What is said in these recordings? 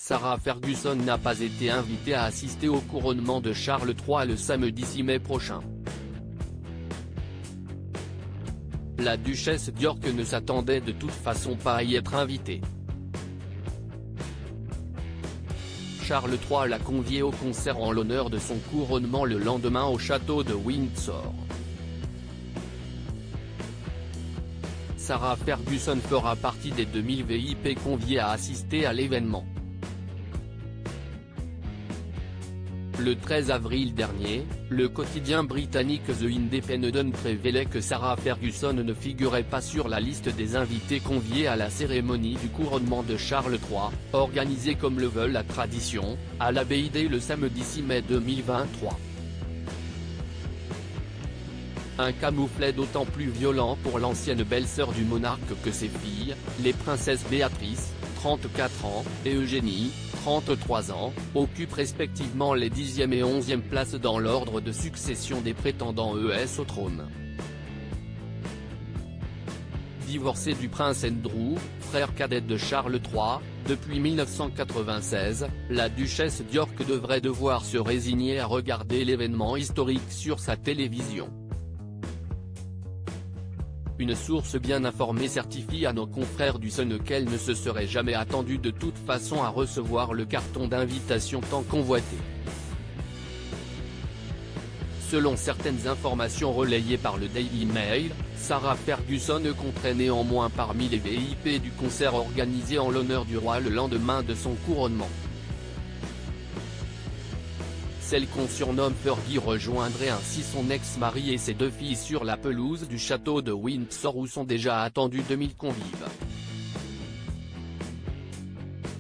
Sarah Ferguson n'a pas été invitée à assister au couronnement de Charles III le samedi 6 mai prochain. La duchesse d'York ne s'attendait de toute façon pas à y être invitée. Charles III l'a conviée au concert en l'honneur de son couronnement le lendemain au château de Windsor. Sarah Ferguson fera partie des 2000 VIP conviés à assister à l'événement. Le 13 avril dernier, le quotidien britannique The Independent révélait que Sarah Ferguson ne figurait pas sur la liste des invités conviés à la cérémonie du couronnement de Charles III, organisée comme le veut la tradition, à l'abbaye le samedi 6 mai 2023. Un camouflet d'autant plus violent pour l'ancienne belle-sœur du monarque que ses filles, les princesses Béatrice, 34 ans, et Eugénie, 33 ans, occupent respectivement les 10e et 11e places dans l'ordre de succession des prétendants au trône. Divorcée du prince Andrew, frère cadet de Charles III, depuis 1996, la duchesse d'York devrait devoir se résigner à regarder l'événement historique sur sa télévision. Une source bien informée certifie à nos confrères du Sun qu'elle ne se serait jamais attendue de toute façon à recevoir le carton d'invitation tant convoité. Selon certaines informations relayées par le Daily Mail, Sarah Ferguson compterait néanmoins parmi les VIP du concert organisé en l'honneur du roi le lendemain de son couronnement. Celle qu'on surnomme Fergie rejoindrait ainsi son ex-mari et ses 2 filles sur la pelouse du château de Windsor où sont déjà attendus 2000 convives.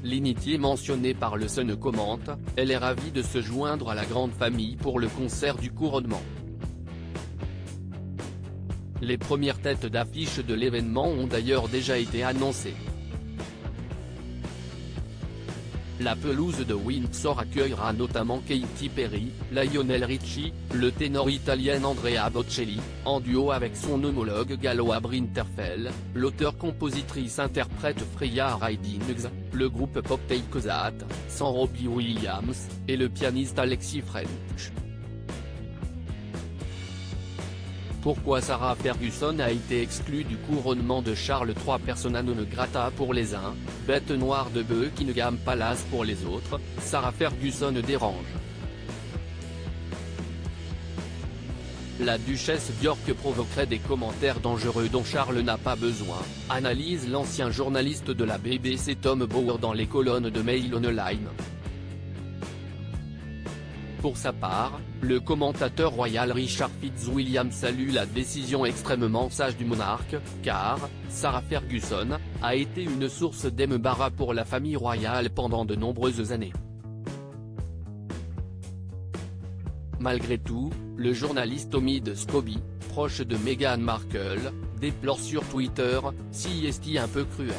L'initié mentionné par le Sun commente, elle est ravie de se joindre à la grande famille pour le concert du couronnement. Les premières têtes d'affiche de l'événement ont d'ailleurs déjà été annoncées. La pelouse de Windsor accueillera notamment Katy Perry, Lionel Richie, le ténor italien Andrea Bocelli, en duo avec son homologue gallois Brinterfell, l'auteur-compositrice-interprète Freya Ridings, le groupe pop Take That, sans Robbie Williams, et le pianiste Alexis French. Pourquoi Sarah Ferguson a été exclue du couronnement de Charles III? Persona non grata pour les uns, bête noire de Buckingham Palace pour les autres, Sarah Ferguson dérange. La duchesse d'York provoquerait des commentaires dangereux dont Charles n'a pas besoin, analyse l'ancien journaliste de la BBC Tom Bower dans les colonnes de Mail Online. Pour sa part, le commentateur royal Richard Fitzwilliam salue la décision extrêmement sage du monarque, car Sarah Ferguson a été une source d'embarras pour la famille royale pendant de nombreuses années. Malgré tout, le journaliste Omid Scobie, proche de Meghan Markle, déplore sur Twitter, si est un peu cruel,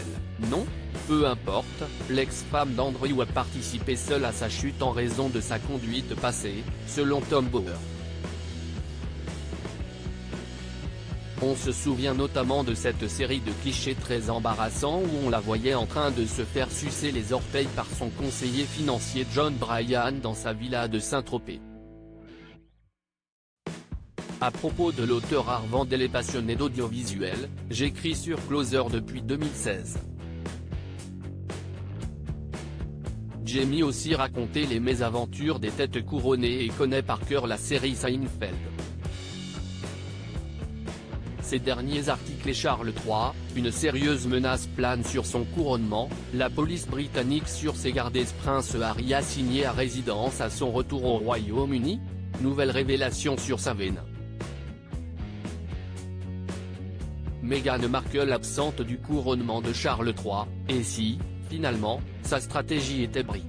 non? Peu importe, l'ex-femme d'Andrew a participé seule à sa chute en raison de sa conduite passée, selon Tom Bower. On se souvient notamment de cette série de clichés très embarrassants où on la voyait en train de se faire sucer les orteils par son conseiller financier John Bryan dans sa villa de Saint-Tropez. À propos de l'auteur Arvandel et passionné d'audiovisuel, j'écris sur Closer depuis 2016. Jamie aussi raconté les mésaventures des têtes couronnées et connaît par cœur la série Seinfeld. Ces derniers articles et Charles III, une sérieuse menace plane sur son couronnement, la police britannique sur ses gardes Prince Harry assigné à résidence à son retour au Royaume-Uni, nouvelle révélation sur sa veine. Meghan Markle absente du couronnement de Charles III, et si, finalement, sa stratégie était brie.